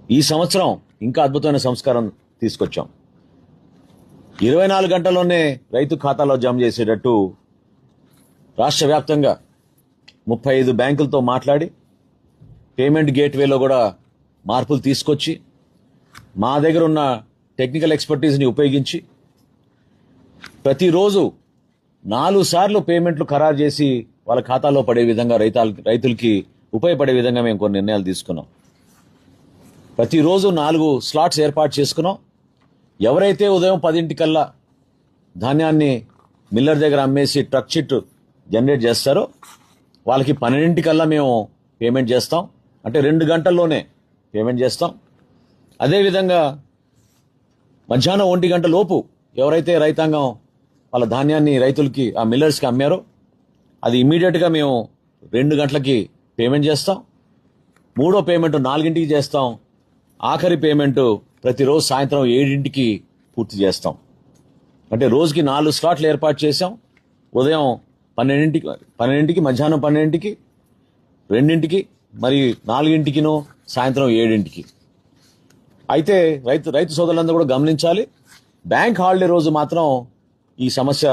ఈ సంవత్సరం ఇంకా అద్భుతమైన సంస్కారం తీసుకొచ్చాం. 24 గంటల్లోనే రైతు ఖాతాలో జమ చేసేటట్టు రాష్ట్ర వ్యాప్తంగా 35 బ్యాంకులతో మాట్లాడి పేమెంట్ గేట్వేలో కూడా మార్పులు తీసుకొచ్చి మా దగ్గర ఉన్న టెక్నికల్ ఎక్స్పర్టీస్ని ఉపయోగించి ప్రతిరోజు 4 సార్లు పేమెంట్లు ఖరారు చేసి వాళ్ళ ఖాతాలో పడే విధంగా రైతులకి ఉపయోగపడే విధంగా మేము కొన్ని నిర్ణయాలు తీసుకున్నాం. ప్రతిరోజు 4 స్లాట్స్ ఏర్పాటు చేసుకున్నాం. ఎవరైతే ఉదయం 10 ధాన్యాన్ని మిల్లర్ దగ్గర అమ్మేసి ట్రక్ చిట్ జనరేట్ చేస్తారో వాళ్ళకి 12 మేము పేమెంట్ చేస్తాం. అంటే 2 గంటల్లోనే పేమెంట్ చేస్తాం. అదేవిధంగా మధ్యాహ్నం 1 గంట లోపు ఎవరైతే రైతాంగం వాళ్ళ ధాన్యాన్ని రైతులకి ఆ మిల్లర్స్కి అమ్మారో అది ఇమీడియట్గా మేము 2 గంటలకి పేమెంట్ చేస్తాం. 3వ పేమెంట్ 4ంటికి చేస్తాం. ఆఖరి పేమెంట్ ప్రతిరోజు సాయంత్రం 7ంటికి పూర్తి చేస్తాం. అంటే రోజుకి 4 స్లాట్లు ఏర్పాటు చేసాం. ఉదయం 12ంటికి, మధ్యాహ్నం 12ంటికి, 2ంటికి, మరి 4ంటికిను, సాయంత్రం 7ంటికి. అయితే రైతు సోదరులందరూ కూడా గమనించాలి, బ్యాంక్ హాలిడే రోజు మాత్రం ఈ సమస్య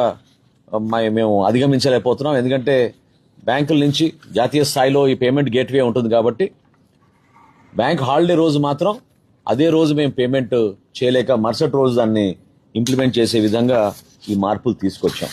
మేము అధిగమించలేకపోతున్నాం. ఎందుకంటే బ్యాంకుల నుంచి జాతీయ స్థాయిలో ఈ పేమెంట్ గేట్వే ఉంటుంది కాబట్టి బ్యాంక్ హాలిడే రోజు మాత్రం అదే రోజు మేము పేమెంట్ చేయలేక మరుసటి రోజు దాన్ని ఇంప్లిమెంట్ చేసే విధంగా ఈ మార్పులు తీసుకొచ్చాం.